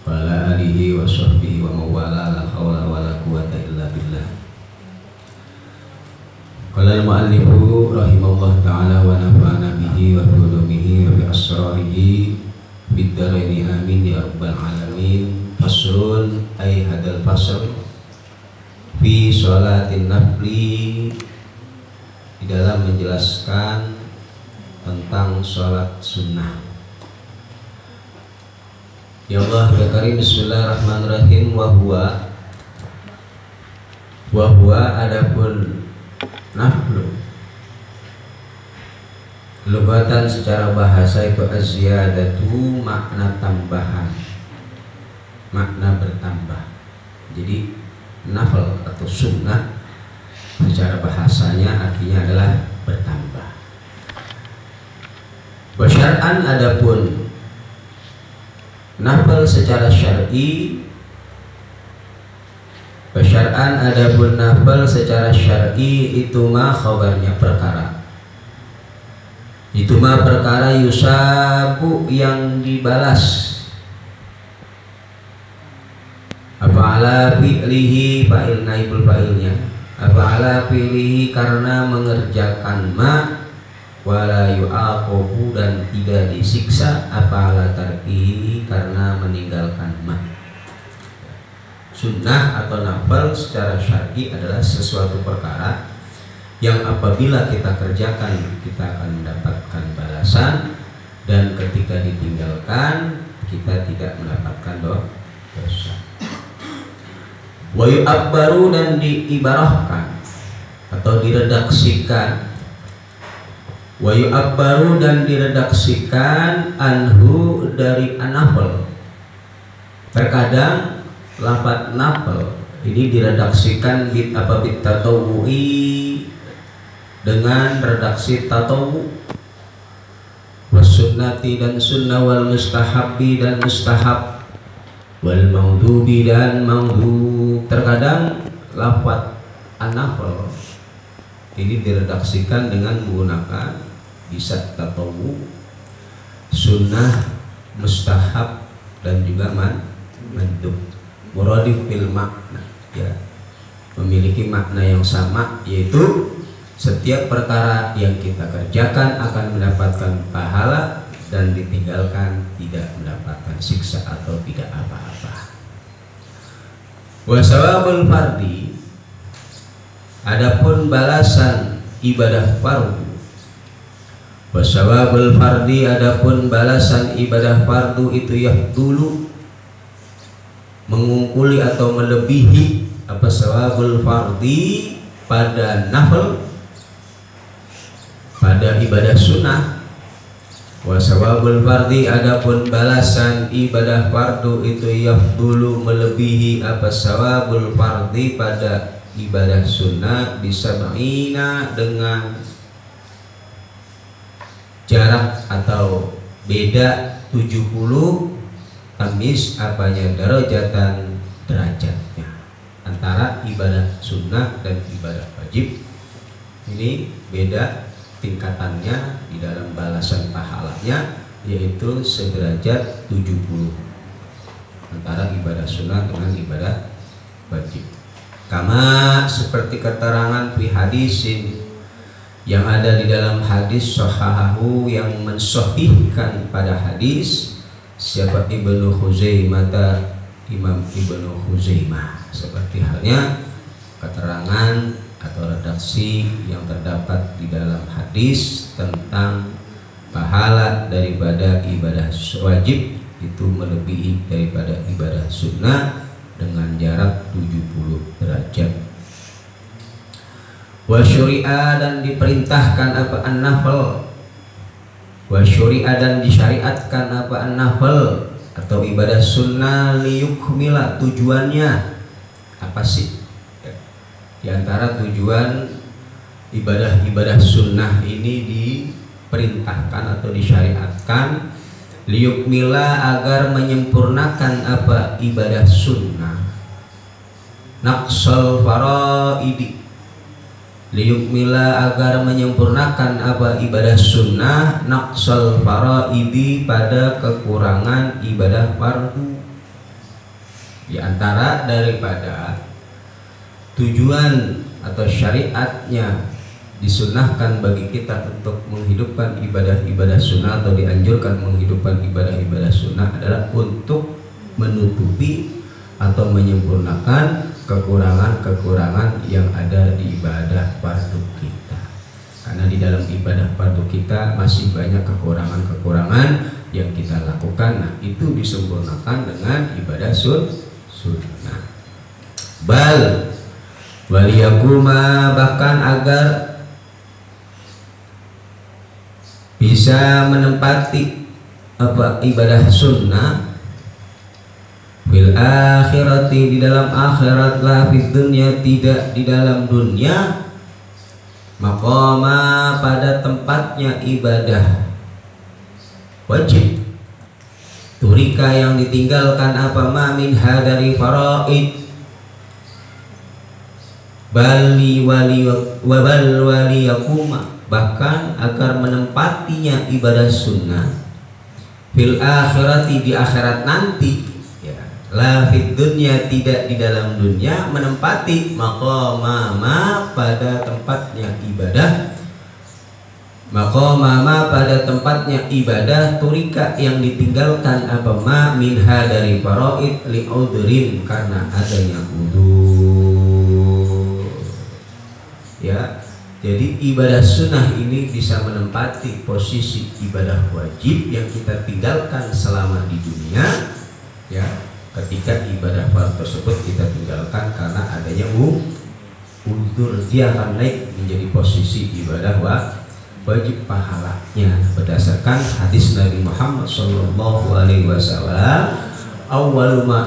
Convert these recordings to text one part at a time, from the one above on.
wa ala alihi wa sahbihi wa mawala la hawla wa la quwata illa billah. Qala al-mu'allifu rahimahullah ta'ala wa nafa'ana bihi wa bulumihi wa bi asrarihi bid daraini amin ya rabbal alamin. Faslun ay hadal fasl fi sholatin nafli, di dalam menjelaskan tentang sholat sunnah. Ya Allah ya Karim, bismillahirrahmanirrahim. Wahwa adapun naflu lugatan secara bahasa itu az-ziyadatu, makna tambahan, makna bertambah. Jadi nafal atau sunnah secara bahasanya artinya adalah bertambah. Wa syar'an adapun nafal secara syar'i, wa syar'an adapun nafal secara syar'i itu mah khabarnya perkara. Itu mah perkara yusabu yang dibalas. Apa ala fi'lihi, fa'il naibul fa'ilnya. Apa ala fi'lihi karena mengerjakan ma, wala yu'aqabu dan tidak disiksa. Apa ala tarkihi karena meninggalkan ma. Sunnah atau nafal secara syar'i adalah sesuatu perkara yang apabila kita kerjakan kita akan mendapatkan balasan, dan ketika ditinggalkan kita tidak mendapatkan dosa. Wa yu'abbaru dan diibarahkan atau diredaksikan. Wa yu'abbaru dan diredaksikan anhu dari an-nafl. Terkadang lafaz nafl ini diredaksikan bit tatawu'i dengan redaksi tatawu, wasunnati dan sunnah, wal mustahabbi dan mustahab, wal maudhubi dan maudhub. Terkadang lafaz an-nafl ini diredaksikan dengan menggunakan bisa tatawu, sunnah, mustahab dan juga mandub. Muradif bil makna, ya, memiliki makna yang sama, yaitu setiap perkara yang kita kerjakan akan mendapatkan pahala dan ditinggalkan tidak mendapatkan siksa atau tidak apa-apa. Wa sawabul fardi adapun balasan ibadah fardu. Wa sawabul fardi adapun balasan ibadah fardu itu dulu mengungkuli atau melebihi apa sawabul fardi pada nafil, pada ibadah sunnah. Wa sawabul fardi adapun balasan ibadah fardu itu dulu melebihi apa sawabul fardi pada ibadah sunnah bisab'ina dengan jarak atau beda 70 tamis apanya darajatan derajatnya antara ibadah sunnah dan ibadah wajib. Ini beda tingkatannya di dalam balasan pahalanya, yaitu sederajat 70 antara ibadah sunnah dengan ibadah wajib. Kama seperti keterangan fi hadisin yang ada di dalam hadis sahahahu yang mensahihkan pada hadis siapa Ibnu Khuzaimah, Imam Ibnu Khuzaimah, seperti halnya keterangan atau redaksi yang terdapat di dalam hadis tentang pahala daripada ibadah wajib itu melebihi daripada ibadah sunnah dengan jarak 70 derajat. Wa syuri'a dan diperintahkan apa an-nafl. Wa syuri'a dan disyariatkan apa an-nafl atau ibadah sunnah liyukmila, tujuannya apa sih? Di antara tujuan ibadah-ibadah sunnah ini diperintahkan atau disyariatkan liyukmila agar menyempurnakan apa ibadah sunnah, naqsal faraidi, liyukmila agar menyempurnakan apa ibadah sunnah, naqsal faraidi pada kekurangan ibadah fardu. Di antara daripada tujuan atau syariatnya disunahkan bagi kita untuk menghidupkan ibadah-ibadah sunnah atau dianjurkan menghidupkan ibadah-ibadah sunnah adalah untuk menutupi atau menyempurnakan kekurangan-kekurangan yang ada di ibadah fardu kita. Karena di dalam ibadah fardu kita masih banyak kekurangan-kekurangan yang kita lakukan. Nah, itu disempurnakan dengan ibadah sunnah. Bal waliyakuma, bahkan agar bisa menempati ibadah sunnah bil akhirati, di dalam akhirat, la fid dunya, tidak di dalam dunia, maqama, pada tempatnya ibadah wajib, turika, yang ditinggalkan apa ma minha dari faraid, bali waliyakuma, bahkan agar menempatinya ibadah sunnah fil akhirati, di akhirat nanti, ya, la fid dunya, tidak di dalam dunia, menempati maqama, pada tempatnya ibadah, maqama, pada tempatnya ibadah, turika, yang ditinggalkan apa ma minha dari faraid, li udhrin, karena adanya udzur. Ya, jadi ibadah sunnah ini bisa menempati posisi ibadah wajib yang kita tinggalkan selama di dunia, ya, ketika ibadah fardu tersebut kita tinggalkan karena adanya udzur, dia akan naik menjadi posisi ibadah wajib pahalanya berdasarkan hadis Nabi Muhammad SAW, awwalu ma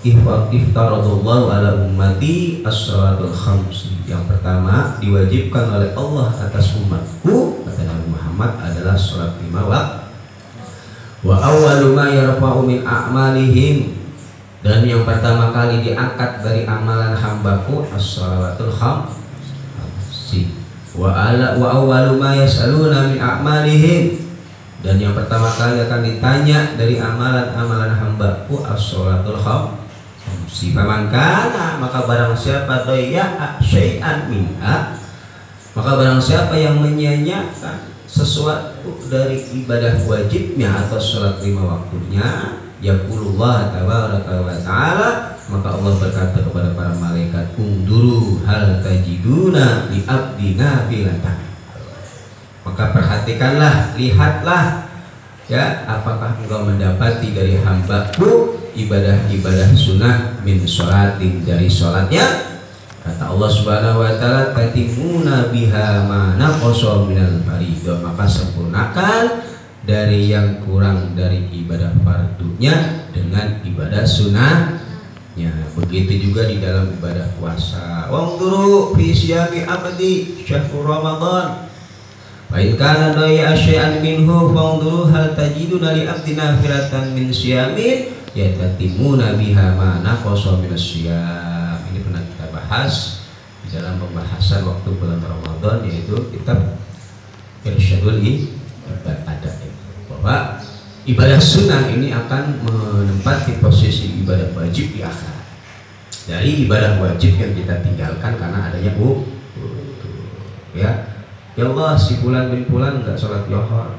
iftaradallahu ala ummati as-salatul khams, yang pertama diwajibkan oleh Allah atas umatku, kata Nabi Muhammad, adalah salat 5 waktu. Wa awwalu ma yarfa'u min a'malihim, dan yang pertama kali diangkat dari amalan hambaku as-salawatul khams. Wa awwalu ma yas'aluna min a'malihim, dan yang pertama kali akan ditanya dari amalan-amalan hambaku as-salatul khams. Faman-kana, maka barang siapa doya'a syai'an minha, maka barang siapa yang menyia-nyiakan sesuatu dari ibadah wajibnya atau sholat 5 waktunya, yaqulullah tabaraka wa ta'ala, maka Allah berkata kepada para malaikat, unduru hal tajiduna li abdina filatan, maka perhatikanlah, lihatlah, ya, apakah engkau mendapati dari hambaku ibadah-ibadah sunnah min sholatin, dari sholatnya. Kata Allah Subhanahu wa ta'ala, tatimuna biha ma naqasa minal fariidah, maka sempurnakan dari yang kurang dari ibadah fardunya dengan ibadah sunnahnya. Begitu juga di dalam ibadah puasa. Wangduru fi siyami abdi syahrul ramadan, wa in kana daya syai'an minhu fangduru hal tajiduna li abdi nafilatan min siyamin yatatimuna biha ma naqasa minas siyam. Ini pernah kita bahas di dalam pembahasan waktu bulan Ramadan, yaitu kitab Irsyadul Ibadah, bahwa ibadah sunnah ini akan menempati posisi ibadah wajib di akhirat. Dari ibadah wajib yang kita tinggalkan karena adanya ya Allah, si Fulan bin Fulan nggak sholat zuhur.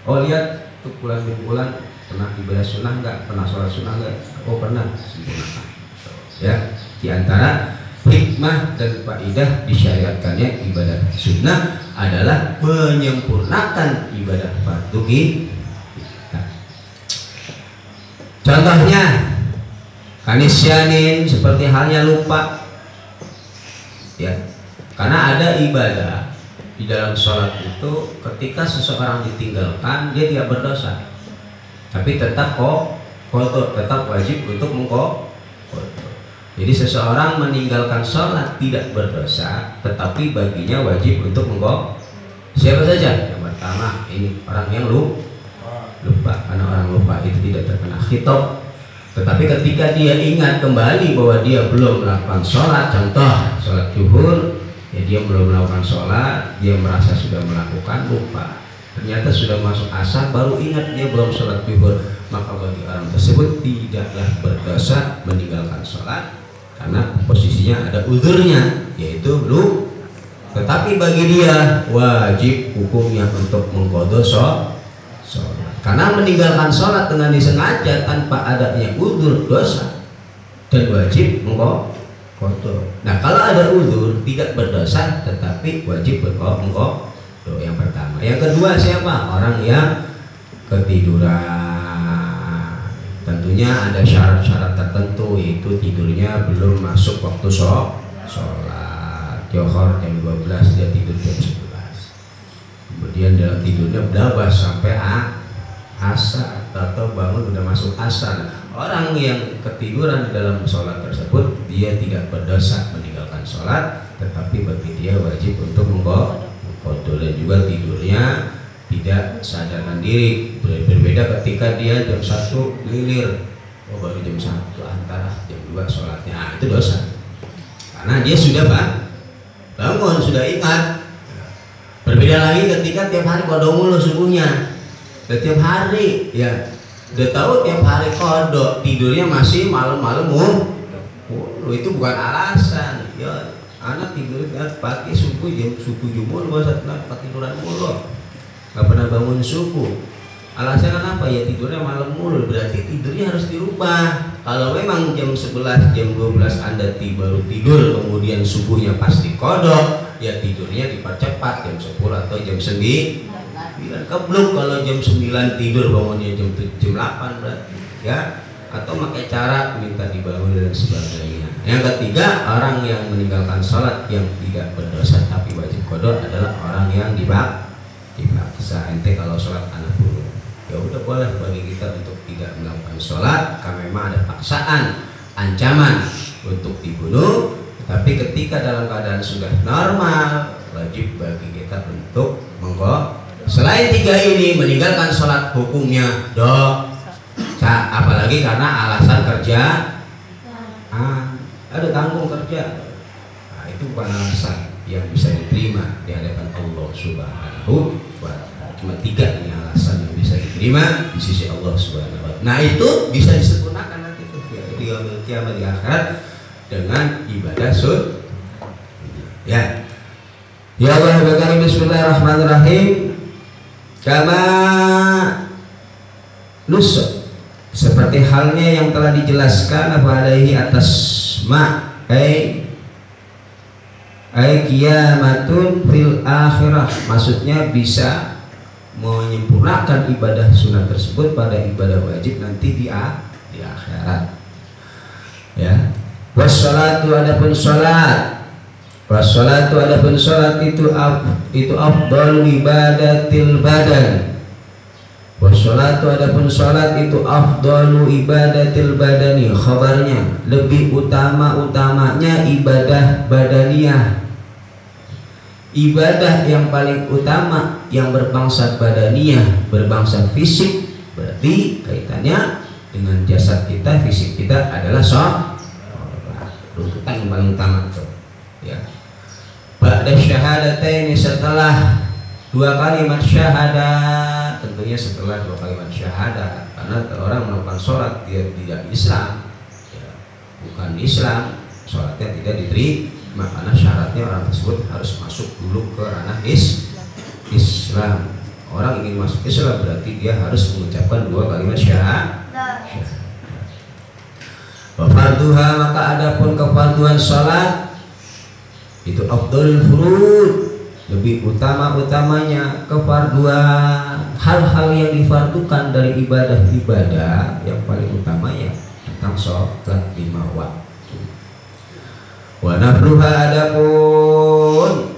Oh, lihat tuh Fulan bin Fulan pernah ibadah sunnah nggak, pernah sholat sunnah nggak? Oh, pernah, sempurnakan. Ya, di antara hikmah dan faidah disyariatkannya ibadah sunnah adalah menyempurnakan ibadah fardu kita. Contohnya kanisyanin, seperti halnya lupa, ya, karena ada ibadah di dalam sholat itu ketika seseorang ditinggalkan dia tidak berdosa, tapi tetap kotor, tetap wajib untuk mengkotor. Jadi seseorang meninggalkan sholat tidak berdosa, tetapi baginya wajib untuk mengkotor. Siapa saja? Yang pertama, ini orang yang lupa, karena orang lupa itu tidak terkena khitab. Tetapi ketika dia ingat kembali bahwa dia belum melakukan sholat, contoh sholat zuhur, ya dia belum melakukan sholat, dia merasa sudah melakukan, lupa. ternyata sudah masuk asar baru ingat dia belum sholat zuhur, maka bagi orang tersebut tidaklah berdosa meninggalkan sholat karena posisinya ada uzurnya, yaitu lu. Tetapi bagi dia wajib hukumnya untuk mengqadha sholat, karena meninggalkan sholat dengan disengaja tanpa adanya uzur dosa dan wajib mengqadha. Nah kalau ada uzur tidak berdosa tetapi wajib mengqadha. Yang pertama. Yang kedua siapa? Orang yang ketiduran. Tentunya ada syarat-syarat tertentu, yaitu tidurnya belum masuk waktu sholat. Johor jam 12 dia tidur jam 11. Kemudian dalam tidurnya belabas sampai asar atau bangun udah masuk asar. Orang yang ketiduran di dalam sholat tersebut dia tidak berdosa meninggalkan sholat, tetapi bagi dia wajib untuk mengqadha. Dan juga tidurnya tidak sadarkan diri. Berbeda ketika dia jam 1 lilir, baru jam 1 antara jam 2 sholatnya, nah, itu dosa karena dia sudah bangun, sudah ingat. Berbeda lagi ketika tiap hari qadha mulu subuhnya, tiap hari ya udah tahu tiap hari qadha, tidurnya masih malam-malam itu bukan alasan ya. Anak tidur pagi subuh jam jumur bahasa tiduran mulu, nggak pernah bangun subuh. Alasannya kenapa? Ya tidurnya malam mulu, berarti tidurnya harus dirubah. Kalau memang jam 11 jam 12 Anda baru tidur kemudian subuhnya pasti qadha, ya tidurnya dipercepat jam 10 atau jam 9. Kebluk kalau jam 9 tidur bangunnya jam 8 berarti ya, atau pakai cara minta dibangun dan sebagainya. Yang ketiga, orang yang meninggalkan sholat yang tidak berdosa tapi wajib qadha adalah orang yang dipaksa. Ente kalau sholat anak dulu, ya udah boleh bagi kita untuk tidak melakukan sholat karena memang ada paksaan, ancaman untuk dibunuh. Tapi ketika dalam keadaan sudah normal, wajib bagi kita untuk mengqadha. Selain tiga ini, meninggalkan sholat hukumnya dosa, apalagi karena alasan kerja. Ada tanggung kerja, nah, itu bukan alasan yang bisa diterima di hadapan Allah Subhanahu wa Ta'ala. Cuma tiga ini alasan yang bisa diterima di sisi Allah Subhanahu wa Ta'ala. Nah itu bisa disempurnakan nanti di yaumil qiyamah di akhirat dengan ibadah ya. Ya Allah berkata bismillahirrahmanirrahim. Kama nusuk, seperti halnya yang telah dijelaskan apa alaihi atas kiamatun fil akhirah, maksudnya bisa menyempurnakan ibadah sunnah tersebut pada ibadah wajib nanti di akhirat ya. Wassalatu adapun salat, wassalatu adapun salat itu afdalu ibadatil badan. Wassalatu adapun salat itu afdalu ibadatil badani, khabarnya lebih utamanya ibadah badaniyah. Ibadah yang paling utama yang berbangsa badaniyah, berbangsa fisik, berarti kaitannya dengan jasad kita, fisik kita adalah sholat. Runtutan yang paling utama itu ya. Ba'da syahadatain, setelah dua kalimat syahadat, tentunya setelah dua kalimat syahadat, karena orang melakukan sholat dia tidak Islam ya, bukan Islam, sholatnya tidak diterima karena syaratnya orang tersebut harus masuk dulu ke ranah Islam. Orang ingin masuk Islam berarti dia harus mengucapkan dua kalimat syahadat. Farduha, maka adapun kefarduan sholat itu afdalul furud, lebih utamanya kefarduan, hal-hal yang difardukan dari ibadah-ibadah yang paling utama ya tentang sholat 5 waktu. Wa nafluha, adapun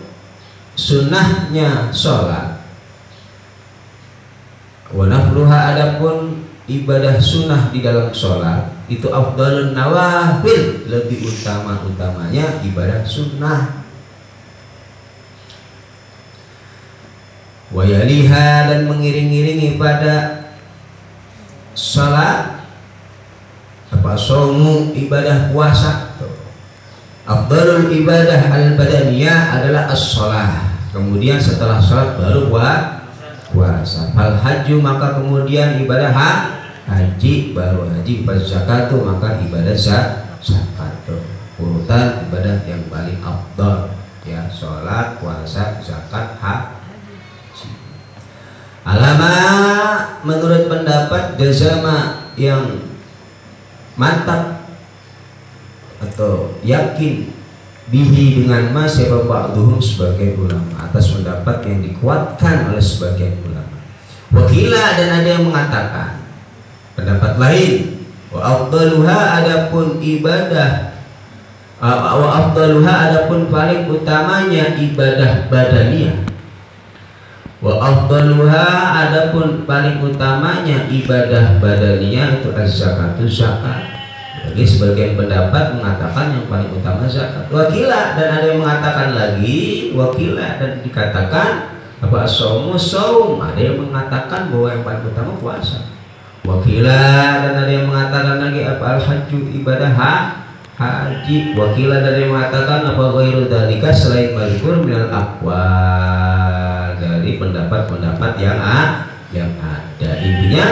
sunnahnya sholat, wa nafluha, adapun ibadah sunnah di dalam sholat itu afdalun nawafil, lebih utamanya ibadah sunnah. Wa yaliha, dan mengiring-iringi pada salat apa saumu, ibadah puasa. Afdalul ibadah al-badaniyah adalah as-shalah, kemudian setelah salat baru puasa. Fal haju maka kemudian ibadah haji, baru haji. Fal zakatu maka ibadah zakat. Urutan ibadah yang paling afdal ya, sholat, puasa, zakat, haji. Alama menurut pendapat jazama yang mantap atau yakin bihi dengan ma siapa ba'duhum sebagai ulama, atas pendapat yang dikuatkan oleh sebagian ulama. Wakila dan ada yang mengatakan pendapat lain, wa afdaluha adapun ibadah wa afdaluha adapun paling utamanya ibadah badaniyah. Wa afdaluha adapun paling utamanya ibadah badaniyah itu az-zakatu zakat. Jadi sebagian pendapat mengatakan yang paling utama zakat. Wakila dan ada yang mengatakan lagi, wakila dan dikatakan apa as-saumu saum, ada yang mengatakan bahwa yang paling utama puasa. Wakila dan ada yang mengatakan lagi apa al-hajju ibadah haji. Wakila dari mengatakan apa ghairu dzalika selain mazkur minal aqwal, dari pendapat-pendapat yang ada. Intinya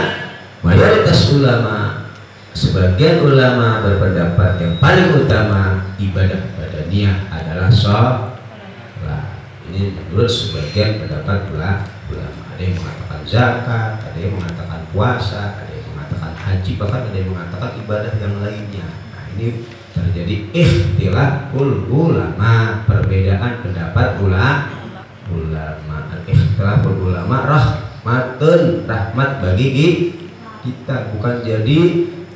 mayoritas ulama, sebagian ulama berpendapat yang paling utama ibadah badaniyah adalah sholat. Ini menurut sebagian pendapat ulama. Ada yang mengatakan zakat, ada yang mengatakan puasa, ada yang mengatakan haji, bahkan ada yang mengatakan ibadah yang lainnya. Nah, ini terjadi ikhtilaful ulama, perbedaan pendapat ulama. Ikhtilaful ulama rahmat bagi kita, bukan jadi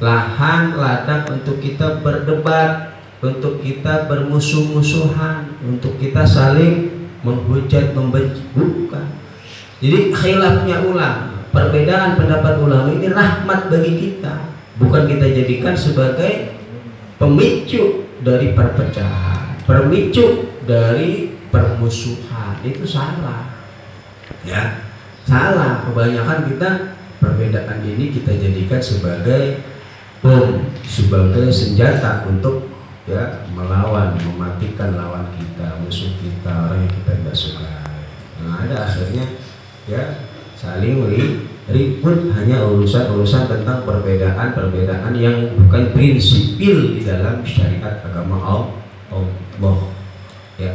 lahan ladang untuk kita berdebat, untuk kita bermusuh-musuhan, untuk kita saling menghujat, membenci, bukan. Jadi khilafnya ulama, perbedaan pendapat ulama ini rahmat bagi kita, bukan kita jadikan sebagai pemicu dari perpecahan, pemicu dari permusuhan. Itu salah ya, salah. Kebanyakan kita perbedaan ini kita jadikan sebagai sebagai senjata untuk ya melawan, mematikan lawan kita, musuh kita, orang yang kita tidak suka. Nah, ada akhirnya ya saling ribut hanya urusan-urusan tentang perbedaan yang bukan prinsipil di dalam syariat agama Allah ya.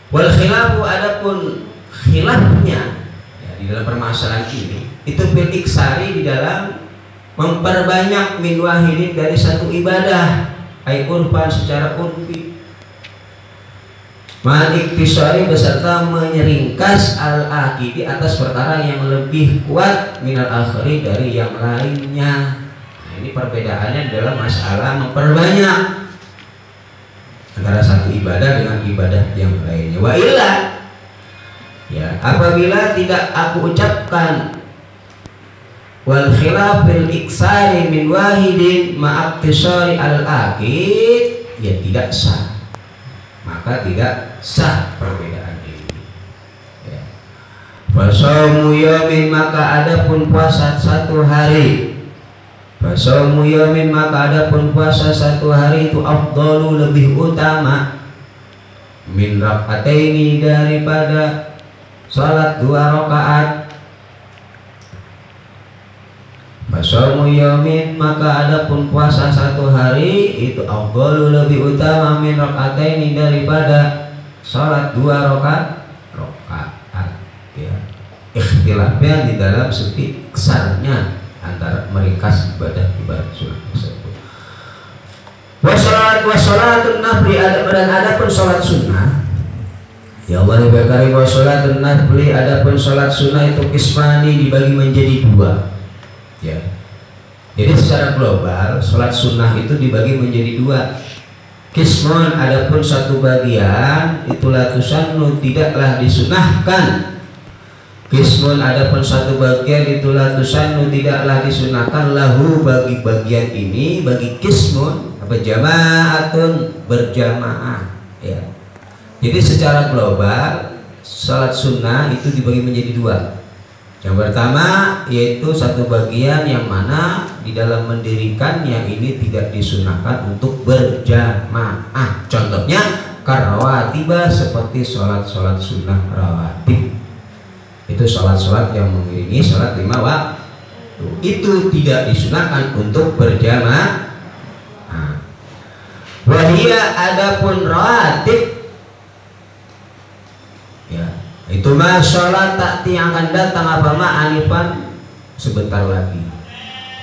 Wal khilafu adapun khilafnya ya, di dalam permasalahan ini itu bil iksari di dalam memperbanyak min wahidin dari satu ibadah, ai urfan secara urfi, ma'al iktisari beserta menyeringkas al-akidi atas perkara yang lebih kuat minal akhiri dari yang lainnya. Nah, ini perbedaannya dalam masalah memperbanyak antara satu ibadah dengan ibadah yang lainnya. Wa illa ya, apabila tidak aku ucapkan wal khilaf bil iksari min wahidin ma'aktisari al-akid, ya tidak sah, maka tidak sah perbedaan ini ya. Fasaumu yamin maka adapun puasa satu hari, fasaumu yamin maka adapun puasa satu hari itu afdalu lebih utama min rak'ataini daripada salat 2 rakaat. Fasaumu yamin maka adapun puasa satu hari itu afdalu lebih utama min rak'ataini daripada salat 2 rakaat ya. Ikhtilafnya di dalam segi kesarnya antara meringkas ibadah sunnah tersebut. Wassalatun nafli dan adapun salat sunnah ya Allah dibakari wassalatun nafli adapun salat sunnah itu kismani dibagi menjadi 2 ya. Jadi secara global salat sunnah itu dibagi menjadi 2. Kismun adapun satu bagian itulah tusannu tidaklah disunahkan. Kismun adapun satu bagian itulah tusannu tidaklah disunahkan lahu bagi bagian ini, bagi kismun apa jamaatun berjamaah ya. Jadi secara global salat sunnah itu dibagi menjadi 2. Yang pertama yaitu satu bagian yang mana di dalam mendirikannya ini tidak disunahkan untuk berjamaah. Contohnya karawatibah seperti sholat sunnah rawatib. Itu yaitu sholat-sholat yang mengiringi sholat 5 waktu. Itu tidak disunahkan untuk berjamaah. Wahia adapun rawatib, ya, itu mah sholat takti yang akan datang apa mah anifan sebentar lagi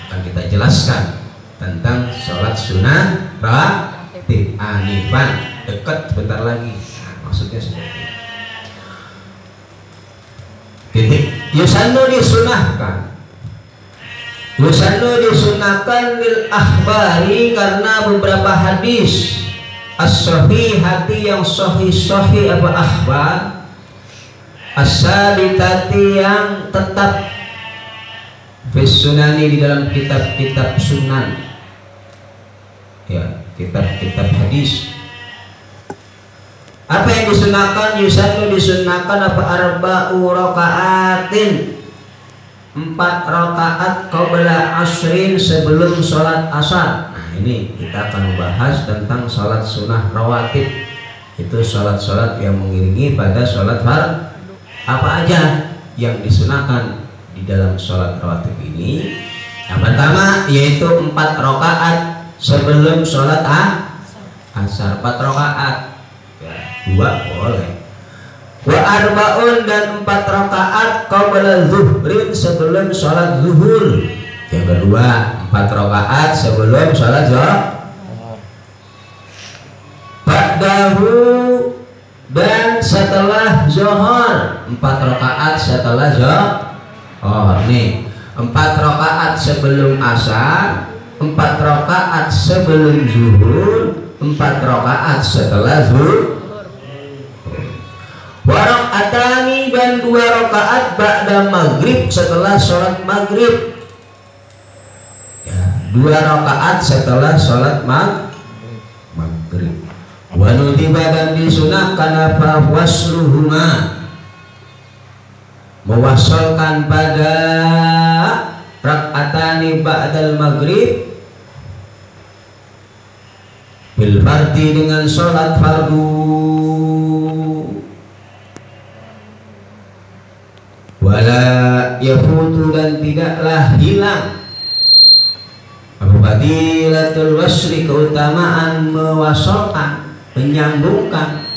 akan kita jelaskan tentang sholat sunnah rawatib anifan dekat sebentar lagi. Maksudnya seperti itu. Titik. Yusannu disunahkan. Yusannu disunahkan lil akhbari karena beberapa hadis as-sahihati yang sahih apa akhbar, as-sabitati yang tetap fis sunani di dalam kitab-kitab sunan, ya, kitab-kitab hadis. Apa yang disunahkan? Yusannu disunahkan apa arba'u raka'atin, 4 rakaat qabla asrin sebelum sholat asar. Nah ini kita akan membahas tentang sholat sunnah rawatib. Itu sholat-sholat yang mengiringi pada sholat fardu. Apa aja yang disunahkan di dalam sholat rawatib ini? Yang pertama yaitu 4 rakaat sebelum sholat asar. 4 rakaat, ya, 2 boleh. Wa arba'un dan 4 rakaat qabla zuhrin sebelum sholat zuhur. Yang kedua 4 rakaat sebelum sholat zuhur. Ba'dahu dan setelah zuhur, 4 rakaat setelah zuhur. Oh nih, 4 rakaat sebelum asar, 4 rakaat sebelum zuhur, 4 rakaat setelah zuhur. Warak'atani dan 2 rakaat ba'da maghrib setelah sholat maghrib, ya, 2 rakaat setelah sholat maghrib. Wanudiba dan disunahkan apa wasluhuma, mewasalkan pada rak'atani ba'dal maghrib bil fardi dengan sholat fardu. Wala yafutu dan tidaklah hilang fadilatul wasli keutamaan mewasalkan, menyambungkan,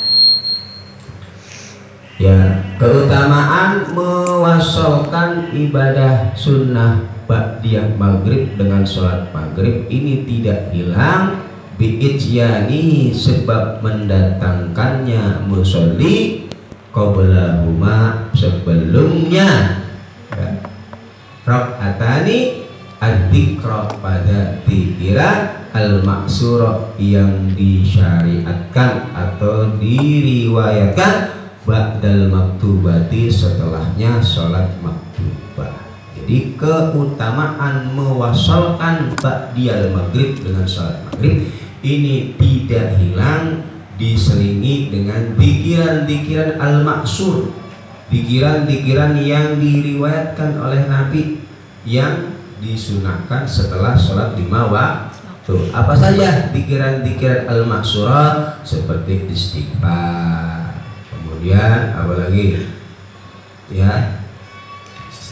ya, keutamaan mewasalkan ibadah sunnah ba'diyah maghrib dengan sholat maghrib ini tidak hilang bi'ijyani sebab mendatangkannya musolli qablahuma sebelumnya, ya, rak'atani adzikra pada pikiran al-maksurah yang disyariatkan atau diriwayatkan ba'dal maktubati setelahnya sholat maktubah. Jadi keutamaan mewasalkan ba'diyal maghrib dengan sholat maghrib ini tidak hilang diselingi dengan pikiran-pikiran al-maksur, pikiran-pikiran yang diriwayatkan oleh Nabi yang disunahkan setelah sholat 5 waktu. Apa saja pikiran-pikiran al-maksurah? Seperti istighfar, kemudian apa lagi, ya,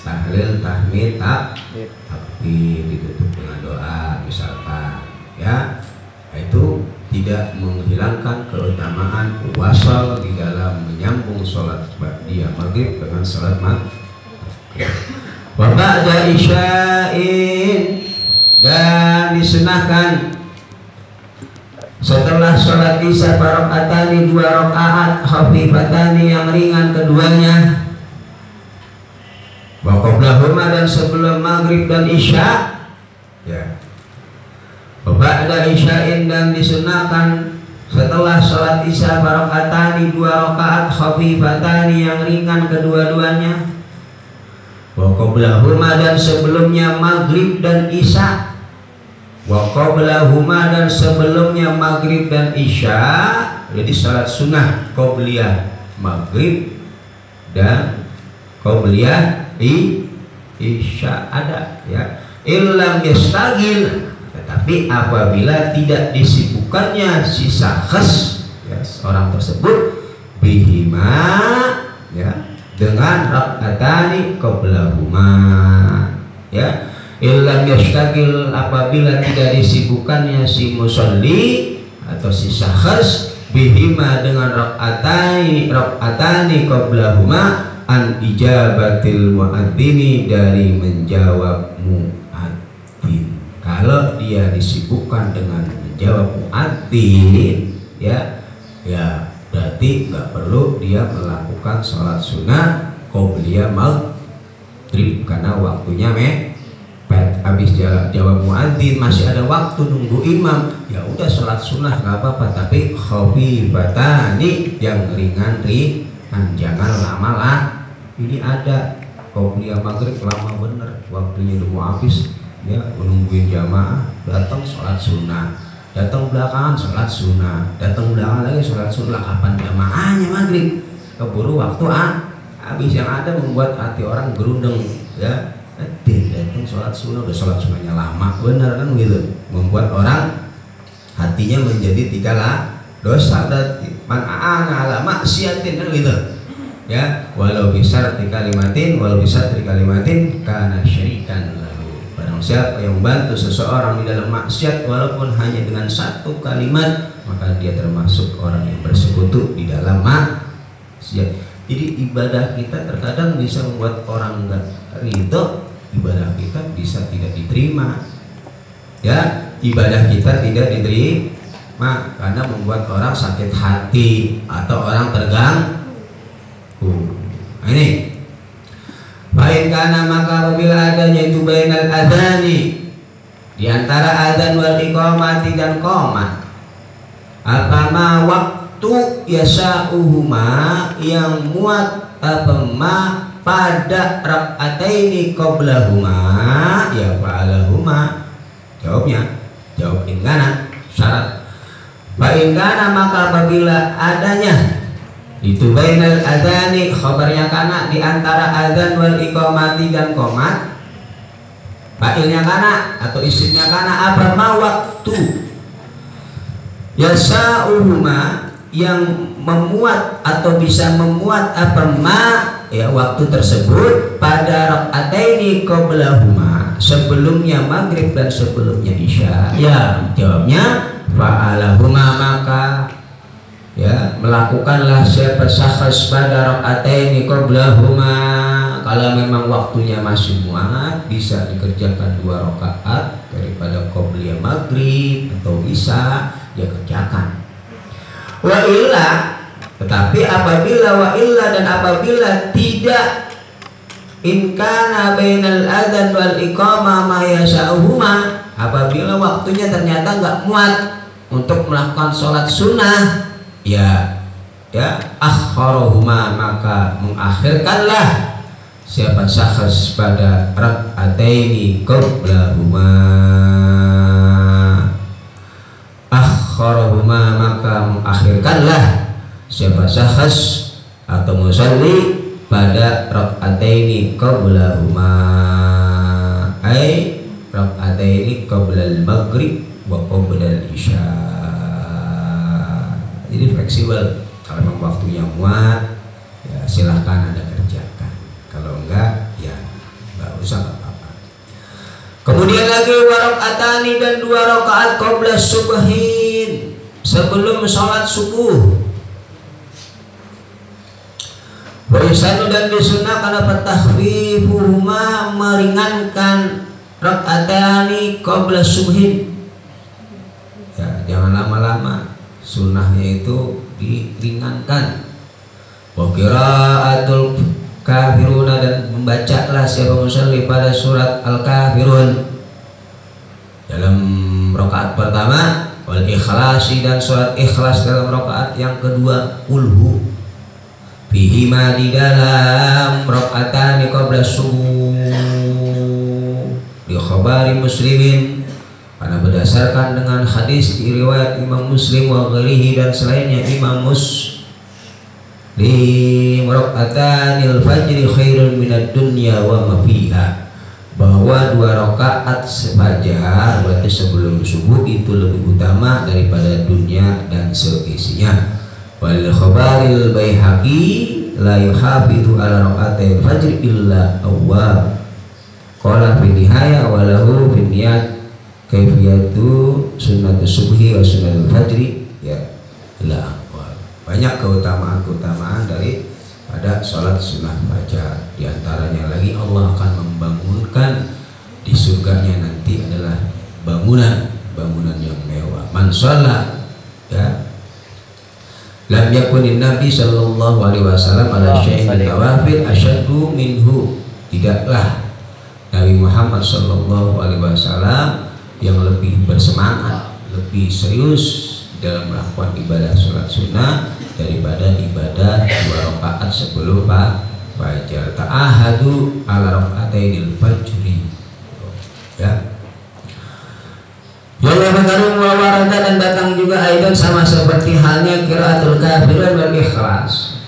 tahlil, tahmid, takbir ditutup dengan doa misalkan, ya, itu tidak menghilangkan keutamaan wasal di dalam menyambung sholat ba'diyah maghrib dengan sholat maghrib. Wa ba'da isya'in dan disunahkan setelah sholat isya raka'atani 2 rakaat khafifatani yang ringan keduanya. Wa qablahuma dan sebelum maghrib dan isya, ya. Ba'da isya'in dan disunahkan setelah sholat isya raka'atani 2 rakaat khafifatani yang ringan kedua-duanya. Wa qablahuma dan sebelumnya maghrib dan isya. Wa qablahuma dan sebelumnya maghrib dan isya. Jadi sholat sunnah qabliyah maghrib dan qabliyah isya ada, ya. Illam yastagil, tetapi apabila tidak disibukkannya si syakhs, ya, orang tersebut bihima, ya, dengan rak'atani qablahuma. Ya, illam yashtagil, apabila tidak disibukkannya si musolli atau si syakhs bihima dengan rak'atani qablahuma an ijabatil muadzini, dari menjawab muadzin. Kalau dia disibukkan dengan menjawab muadzin, ya berarti nggak perlu dia melakukan sholat sunnah qobliyah maghrib karena waktunya mepet. Habis jawab muadzin masih ada waktu nunggu imam, ya udah sholat sunnah nggak apa-apa, tapi khafifatani, yang ringan, jangan lama lah. Ini ada qobliyah maghrib lama bener, waktunya udah mau habis, ya nungguin jamaah, datang sholat sunnah, datang belakangan sholat sunnah, datang belakangan lagi sholat sunnah. Kapan jamaahnya maghrib? Keburu waktu habis. Yang ada membuat hati orang gerundeng, ya datang sholat sunnah, udah sholat sunnahnya lama bener kan gitu, membuat orang hatinya menjadi tigalah dosa. Man a'ana ala maksiatin kan gitu, ya walau bisa trikalimatin karena syirikan. Barang siapa yang membantu seseorang di dalam maksiat walaupun hanya dengan satu kalimat, maka dia termasuk orang yang bersekutu di dalam maksiat. Jadi ibadah kita terkadang bisa membuat orang enggak ridho, ibadah kita bisa tidak diterima. Ya, ibadah kita tidak diterima karena membuat orang sakit hati atau orang terganggu. Nah, ini baik karena maka apabila adanya itu bainal adzani, di antara adzan wal iqamati dan qomat, apama waktu yasa'uhuma, yang muat apama pada rak'ataini qablahuma, ya fa'alahuma. Jawabnya jawab ingkana syarat. Baik karena maka apabila adanya itu bainal adzani, khabarnya kana, di antara adzan wal iqamati dan qomat, fa'ilnya kana atau isimnya kana, apa ma waktu yasa'uhuma, yang memuat atau bisa memuat apa ma, ya waktu tersebut pada rak'ataini qablahuma, sebelumnya maghrib dan sebelumnya isya. Ya jawabnya fa'alahuma, maka ya melakukanlah siapa syakhs pada rak'ataini qablahuma. Kalau memang waktunya masih muat, bisa dikerjakan 2 rakaat daripada qobliyah maghrib atau isya, ya kerjakan. Wa illa, tetapi apabila dan apabila tidak, in kana bainal adzan wal iqamah ma yasa'uhuma, apabila waktunya ternyata nggak muat untuk melakukan sholat sunnah, ya akharahuma, maka mengakhirkanlah siapa syakhs pada rak'ataini qablahuma. Akharahuma, maka mengakhirkanlah siapa syakhs atau musalli pada rak'ataini qablahuma, ay rak'ataini qablal maghrib wa qablal isya. Jadi fleksibel. Kalau memang waktunya muat, ya silahkan Anda kerjakan. Kalau enggak, ya enggak usah, enggak apa-apa. Kemudian lagi warak'atani, dan 2 rakaat qabla subhin, sebelum sholat subuh. Waisanu, dan disunnahkan apa takhfifuhuma, meringankan rak'atani qabla subhin. Ya jangan lama-lama. Sunnahnya itu diringankan. Wa qiraatul kafiruna, dan membacalah siapa musalli pada surat al-kafirun dalam rakaat pertama, wal ikhlasi, dan surat ikhlas dalam rakaat yang kedua, kulhu bihima, di dalam rakaatani qabla subuh, di khabari muslimin, karena berdasarkan dengan hadis di riwayat Imam Muslim wa ghairihi, dan selainnya Imam Muslim, rak'atanil fajri khairun minad dunya wa ma fiha, bahwa 2 rakaat fajar, berarti sebelum subuh, itu lebih utama daripada dunia dan seisinya. Wal khabaril Baihaqi, la yuhafidhu ala raqatil fajr illa awwab. Qala fi nihaya wa lahu fi niyat kaifiyatu sunnatus subhi wa sunnatul fajri ya ila awwab. Banyak keutamaan-keutamaan dari pada sholat sunnah fajar. Di antaranya lagi Allah akan membangunkan di surganya nanti adalah bangunan yang mewah. Man sholat ya lam yakunin Nabi sallallahu alaihi wasallam ala syai'in tawafil asyaddu minhu. Tidaklah Nabi Muhammad sallallahu alaihi wasallam yang lebih bersemangat, lebih serius dalam melakukan ibadah sholat sunnah daripada ibadah 2 rakaat sebelum fajar. Ta'ahadu ala raka'atainil fajri ya. Wallahu karim wa warada, dan datang juga aidan sama seperti halnya qiraatul kafirun wal ikhlas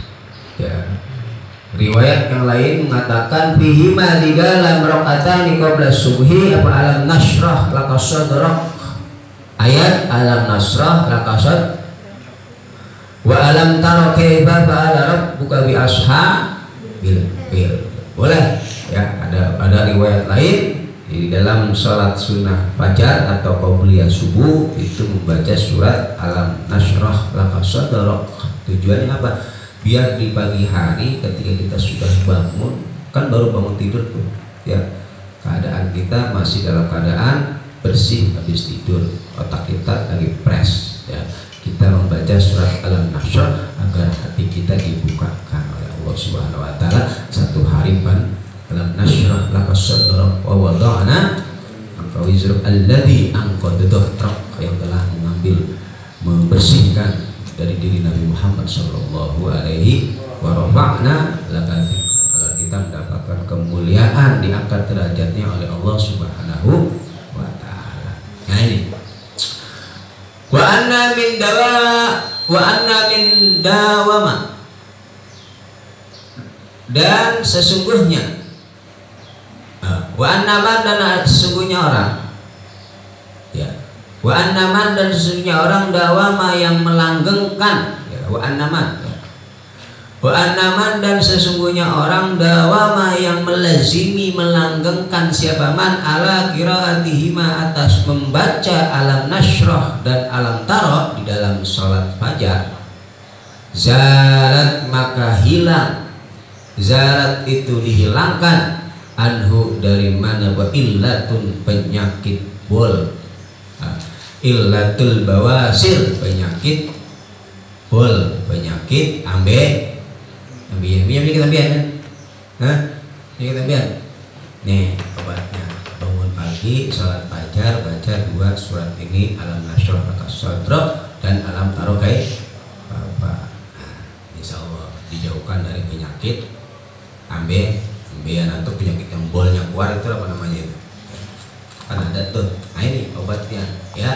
ya. Riwayat yang lain mengatakan fihi ma di dalam rakaatani qabla subhi apa alam nasrah laka sadrak, ayat alam nasrah laka sad wa alam tara kaifa fa'ala rabbuka bi ashabil fil. Boleh ya, ada riwayat lain di dalam sholat sunnah fajar atau qobliyah subuh itu membaca surat alam nasrah laka sadrak. Tujuannya apa? Biar di pagi hari ketika kita sudah bangun, kan baru bangun tidur tuh ya, keadaan kita masih dalam keadaan bersih habis tidur, otak kita lagi fresh ya, kita membaca surat alam nasrah agar hati kita dibukakan oleh Allah Subhanahu wa taala. Satu hari alam nasrah laka sadrak wa wada'na anka wizrak alladzi anqadha dhahrak, yang telah mengambil membersihkan dari diri Nabi Muhammad sallallahu alaihi wa rafa'na laka dzikra, agar kita mendapatkan kemuliaan, diangkat derajatnya oleh Allah Subhanahu wa taala. Nah ini wa anna min dawama, dan sesungguhnya wa annaman, dan sesungguhnya orang ya, wa annaman, dan sesungguhnya orang dawama yang melanggengkan ya, wa annaman ya. Wa annaman, dan sesungguhnya orang dawama yang melazimi melanggengkan siapa man ala qiraatihima, atas membaca alam nasrah dan alam tara di dalam sholat fajar, zalat maka hilang, zalat itu dihilangkan, anhu dari mana, wa illatun penyakit bol, illatul bawasir penyakit bol, penyakit ambeien nih obatnya. Bangun pagi sholat fajar baca 2 surat ini, alam nasrah laka sadrak dan alam tara kaifa. Nah, insyaallah dijauhkan dari penyakit ambeien atau penyakit yang bolnya keluar, itu apa namanya itu kan ada tuh. Nah ini obatnya ya.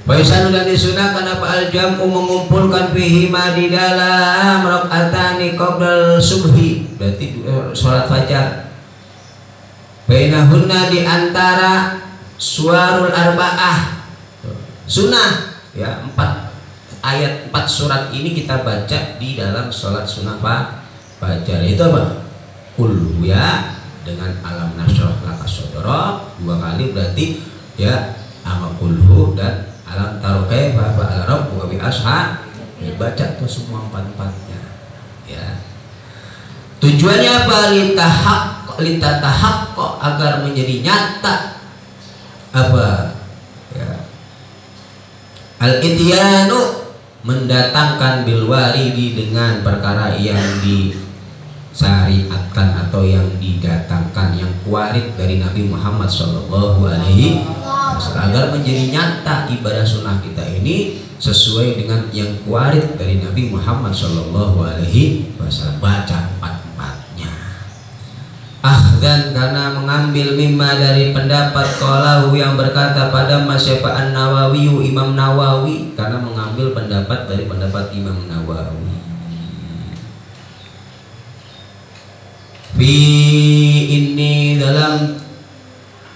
Waisan dan disunahkan apa al-jam'u, mengumpulkan fihi ma di dalam rakaatani qabla subhi, berarti sholat fajar, bainahunna di antara suwarul arba'ah sunnah ya, 4 ayat 4 surat ini kita baca di dalam sholat sunnah fajar. Itu apa? Qul ya dengan alam nasrah laka sadrak 2 kali berarti ya, ama qulhu dan alam tara kaifa fa'ala rabbuka bi ashabil, baca tuh semua 4-4-nya ya. Tujuannya apa? Litahaqqa, agar menjadi nyata apa ya, al-ityanu mendatangkan bil waridi dengan perkara yang disyariatkan atau yang didatangkan, yang warid dari Nabi Muhammad sallallahu alaihi wasallam, agar menjadi nyata ibadah sunnah kita ini sesuai dengan yang warid dari Nabi Muhammad sallallahu alaihi wasallam. Baca 4-4-nya. Dan karena mengambil mimma dari pendapat qalahu yang berkata pada Masyaifa An-Nawawi, Imam Nawawi, karena mengambil pendapat dari pendapat Imam Nawawi. Fi ini dalam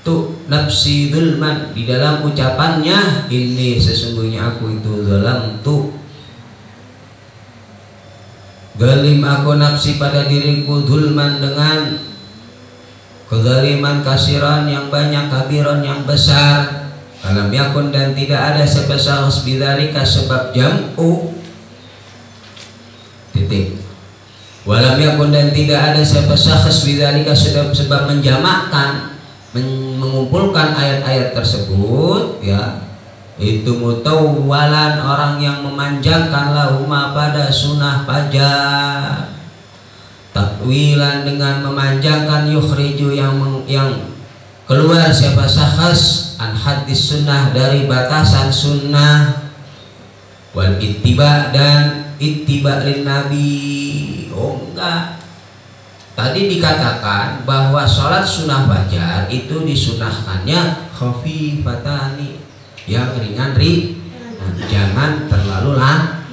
tu nafsi dzulman, di dalam ucapannya ini sesungguhnya aku itu dalam tu Zalim aku nafsi pada diriku, zulman dengan kezaliman kasiran yang banyak, kabiran yang besar. Alam yakun dan tidak ada sebesar bidzalika sebab jam'u titik. Walam yakun dan tidak ada sebesar bidzalika sebab menjamakkan, mengumpulkan ayat-ayat tersebut, ya, itu mutawwalan orang yang memanjangkan lahuma pada sunnah fajar, takwilan dengan memanjangkan, yukhriju yang keluar siapa sahas an hadis sunnah dari batasan sunnah, wal ittiba dan ittiba lin nabi. Oh enggak, tadi dikatakan bahwa sholat sunnah fajar itu disunahkannya khafifatani, yang ringan, jangan terlalu lama.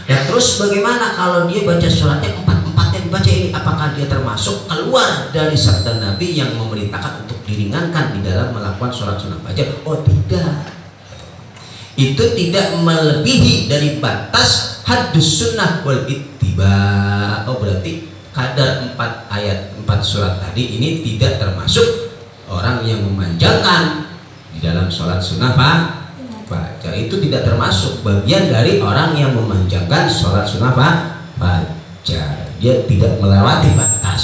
Ya terus bagaimana kalau dia baca sholatnya empat yang dibaca ini, apakah dia termasuk keluar dari sabda Nabi yang memerintahkan untuk diringankan di dalam melakukan sholat sunnah fajar? Oh tidak, itu tidak melebihi dari batas haddus sunnah wal ittiba. Oh berarti kadar 4 ayat 4 surat tadi ini tidak termasuk orang yang memanjangkan di dalam sholat sunnah fajar, itu tidak termasuk bagian dari orang yang memanjangkan sholat sunnah fajar. Dia tidak melewati batas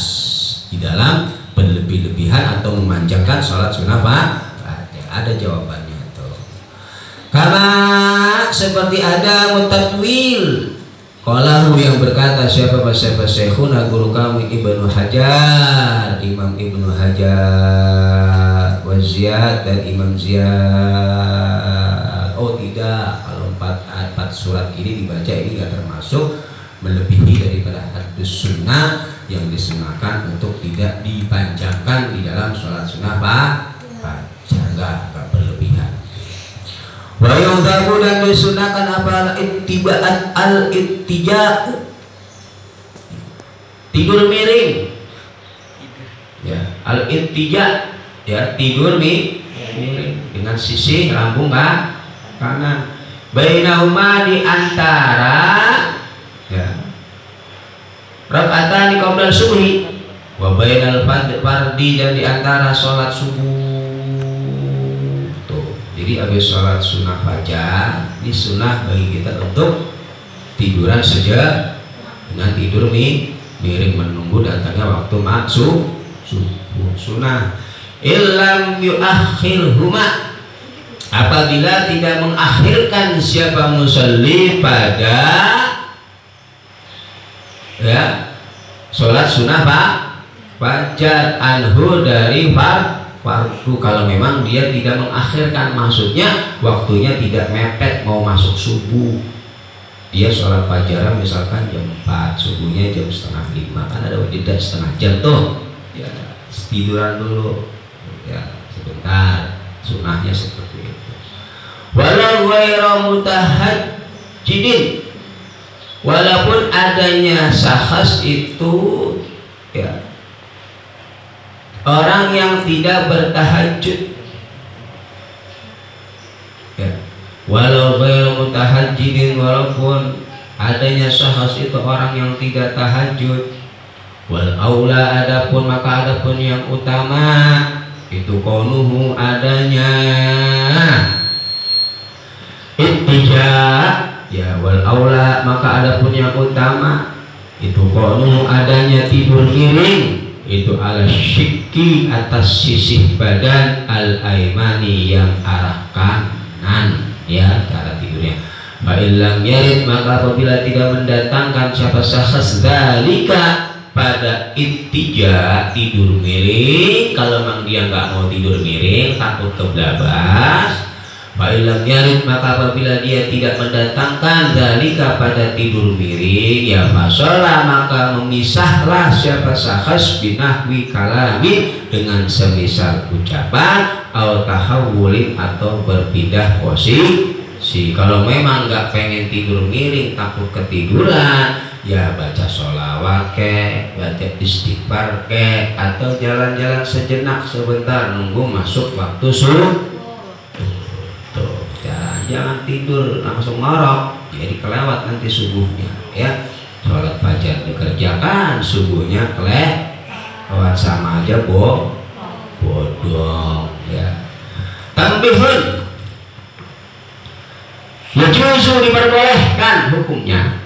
di dalam berlebih-lebihan atau memanjangkan sholat sunnah fajar. Ada jawabannya tuh. Karena seperti ada mutatwil, qalahu yang berkata siapa syekhuna guru kami Ibnu Hajar, Imam Ibnu Hajar, wa Ziyad dan Imam Ziyad. Oh tidak, kalau 4 surat ini dibaca ini tidak termasuk melebihi daripada hadus sunnah yang disunahkan untuk tidak dipanjangkan di dalam sholat sunnah fajar, enggak berlebihan. Wa yudhabu dan disunahkan apa ittiba'at al-ittija'u, tidur miring, ya, al-ittija' ya, tidur miring dengan sisi lambung kanan, bainahuma di antara, ya, raka'atani qabla subhi wa bainal fardi dan di antara sholat subuh. Tuh, jadi habis sholat sunnah fajar ini sunnah bagi kita untuk tiduran saja dengan tidur miring menunggu datangnya waktu subuh. Sunnah illam yuakhirhuma, apabila tidak mengakhirkan siapa musalli pada, ya, sholat sunnah fajar anhu dari fardu. Kalau memang dia tidak mengakhirkan, maksudnya waktunya tidak mepet mau masuk subuh, dia sholat fajar misalkan jam 4, subuhnya jam 4:30, kan ada jeda setengah jam tuh, ya, tiduran dulu, ya, sebentar. Sunnahnya seperti itu. Walau ghairu mutahajjidin, walaupun adanya sahas itu, ya, orang yang tidak bertahajud, ya, walau ghairu mutahajjidin, walaupun adanya sahas itu orang yang tidak tahajud, wal aula adapun maka adapun yang utama itu kaunuhu adanya ittija, ya, wal aula maka adapun yang utama itu kaunuhu adanya tidur miring itu ala syikki atas sisi badan al aimani yang arah kanan, ya, cara tidurnya. Fa'ilam yarid maka apabila tidak mendatangkan siapa sahas dalika pada ittija tidur miring, kalau memang dia nggak mau tidur miring takut kebablas, fa'ilam yarid maka apabila dia tidak mendatangkan dalika pada tidur miring, ya fasolah maka memisahlah siapa sahas binahwi kalami dengan semisal ucapan atau tahawulin atau berpindah posisi. Kalau memang nggak pengen tidur miring takut ketiduran, ya baca sholawat ke, baca istighfar ke, atau jalan-jalan sejenak sebentar nunggu masuk waktu subuh. Tuh, jangan tidur langsung ngorok, jadi kelewat nanti subuhnya, ya. Sholat fajar kerjakan subuhnya lewat sama aja bodong ya. Tambihun yajuzu diperbolehkan hukumnya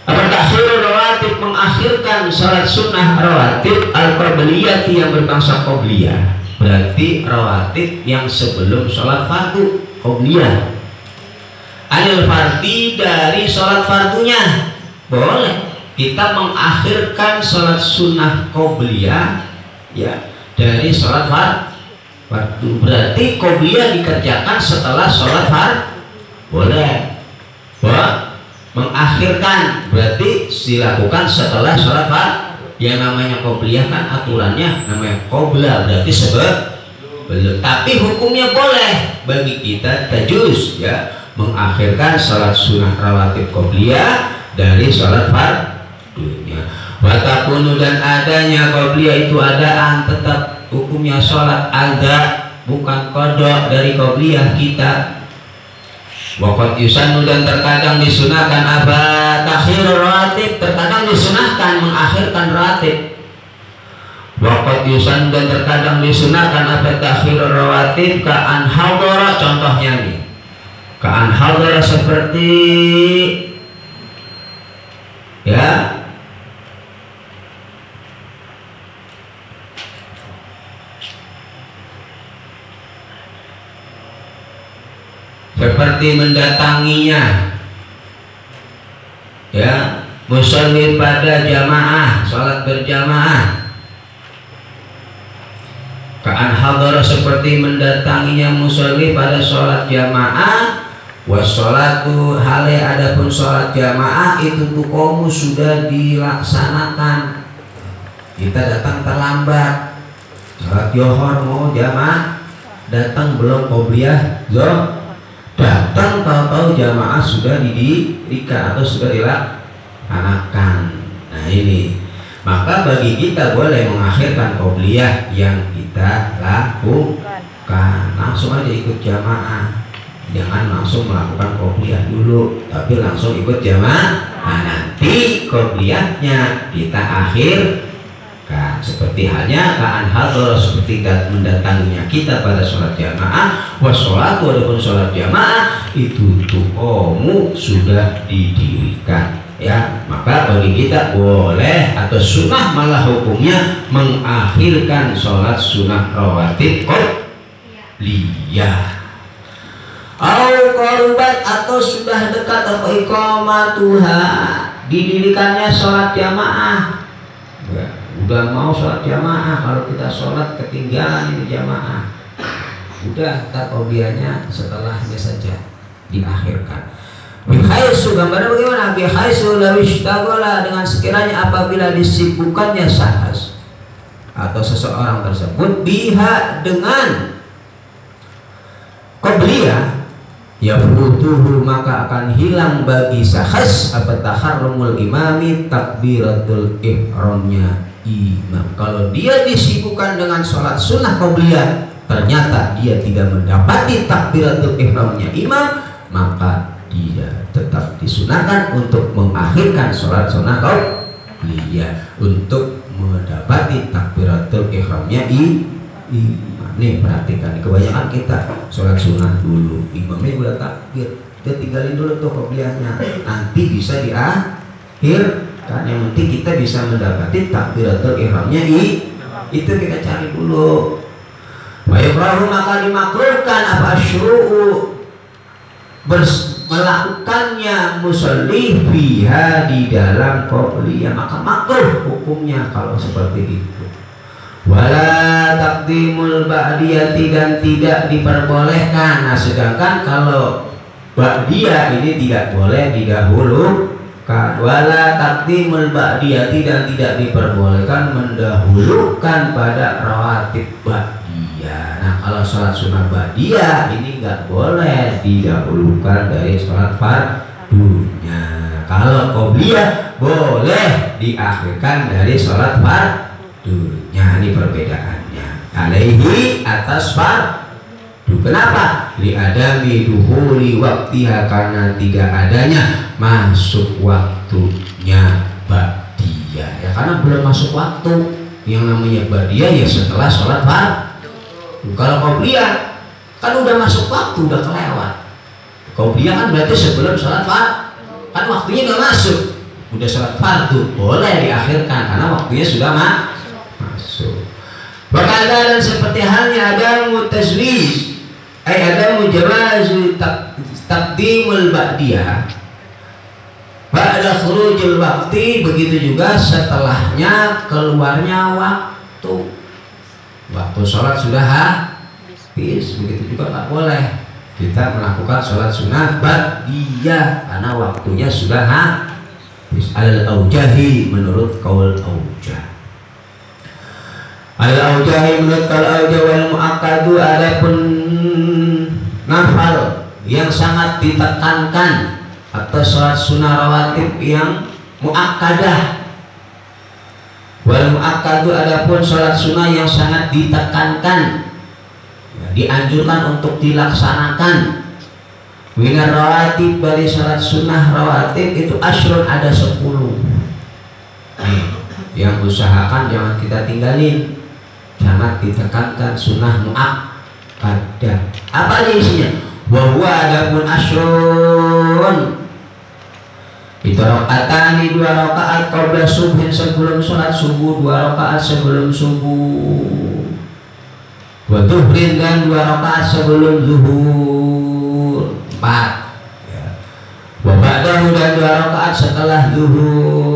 takhirul rawatib mengakhirkan salat sunnah rawatib al-qabliyati yang berbangsa qabliyah, berarti rawatib yang sebelum salat fardu qabliyah, anil fardi dari salat fardunya. Boleh kita mengakhirkan salat sunnah qabliyah ya dari salat fardu, berarti qabliyah dikerjakan setelah salat fardu. Boleh. Mengakhirkan berarti dilakukan setelah sholat fardu. Yang namanya qobliyah kan aturannya namanya qobla, berarti sebelum. Tapi hukumnya boleh bagi kita tajuz ya mengakhirkan sholat sunnah rawatib qobliyah dari sholat fardunya. Watakunu dan adanya qobliyah itu adaan tetap hukumnya sholat ada, bukan kodok dari qobliyah kita. Waqad yusannu dan terkadang disunahkan takhirul rawatib, terkadang disunahkan mengakhirkan rawatib. Waqad yusannu dan terkadang disunahkan takhirul rawatib ka an hadara, contohnya nih ka an hadara seperti ya seperti mendatanginya ya musolli pada jamaah, salat berjamaah. Ka'an hadara seperti mendatanginya musolli pada salat jamaah. Wassolatu hale adapun salat jamaah itu tuqomu sudah dilaksanakan. Kita datang terlambat, salat Zuhur mau jamaah, datang belum qobliyah datang tahu-tahu jamaah sudah didirikan atau sudah dilaksanakan. Nah ini maka bagi kita boleh mengakhirkan qobliyah yang kita lakukan, langsung aja ikut jamaah, jangan langsung melakukan qobliyah dulu tapi langsung ikut jamaah. Nah nanti qobliyahnya kita akhirkan, seperti halnya ka'an hadara seperti mendatanginya kita pada sholat jamaah. Wassolatu adapun sholat jamaah itu tuqomu sudah didirikan ya. Maka bagi kita boleh atau sunnah malah hukumnya mengakhirkan sholat sunnah rawatib qobliyah. Au qarubat atau sudah dekat atau iqamatuha didirikannya sholat jamaah ya. Udah mau sholat jamaah, kalau kita sholat ketinggalan ini jamaah, udah tak qobliyahnya setelahnya saja diakhirkan. Bihaisu gambarnya bagaimana? Bihaisu lawishtagola dengan sekiranya apabila disibukkannya sahas atau seseorang tersebut biha dengan qobliyah ya futuhu maka akan hilang bagi sahas apa taharrumul imami takbiratul ihramnya imam. Kalau dia disibukkan dengan sholat sunnah qobliyah ternyata dia tidak mendapati takbiratul ihramnya imam, maka dia tetap disunahkan untuk mengakhirkan sholat sunnah qobliyah untuk mendapati takbiratul ihramnya imam. Nih perhatikan, kebanyakan kita sholat sunnah dulu, imamnya udah takbir, dia tinggalin dulu tuh qobliyahnya, nanti bisa diakhir. Kan yang penting kita bisa mendapati takbiratul ihramnya itu kita cari dulu. Wa yukrahu maka dimakruhkan apa asyru'u melakukannya musolli fiha di dalam qobliyah, maka makruh hukumnya kalau seperti itu. Wala taqdimul ba'diyati dan tidak diperbolehkan. Nah sedangkan kalau ba'diyah ini tidak boleh didahulukan. Wala taqdimul ba'diyati dan tidak diperbolehkan mendahulukan pada rawatib ba'diyah. Nah kalau sholat sunnah ba'diyah ini nggak boleh didahulukan dari sholat fardunya. Kalau qobliyah boleh diakhirkan dari sholat fardunya. Ini perbedaannya. Alaihi atas fardu. Kenapa? Li'adami duhuli waktiha karena tidak adanya masuk waktu waktunya ba'diyah ya, karena belum masuk waktu. Yang namanya ba'diyah ya setelah sholat fardu. Kalau qobliyah kan udah masuk waktu, udah kelewat. Qobliyah kan berarti sebelum sholat fardu, kan waktunya udah masuk, udah sholat fardu boleh diakhirkan karena waktunya sudah masuk. Berkata dan seperti halnya ada mutazwiz, ada mujawazu taqdimul ba'diyah ba'da khurujul waqti, begitu juga setelahnya keluarnya waktu. Waktu sholat sudah habis, begitu juga tak boleh kita melakukan sholat sunnah ba'diyah karena waktunya sudah habis. Al-aujahi menurut qaul aujah. Al-aujahi menurut qaul aujah wal mu'akkadu, adapun nafal yang sangat ditekankan atau sholat sunnah rawatib yang muakkadah. Wal muakkadu adapun sholat sunnah yang sangat ditekankan, dianjurkan untuk dilaksanakan. Minar rawatib, dari sholat sunnah rawatib itu asrun, ada 10. Yang usahakan jangan kita tinggalin, sangat ditekankan sunnah muakkadah. Apa aja isinya? Wa adapun asrun itu rakaatani, 2 rakaat qabla subuh, sebelum sholat subuh, 2 rakaat sebelum subuh. Wa dhuhrin, dan 2 rakaat sebelum zuhur, 4 ya. Wa ba'dahu, dan 2 rakaat setelah zuhur.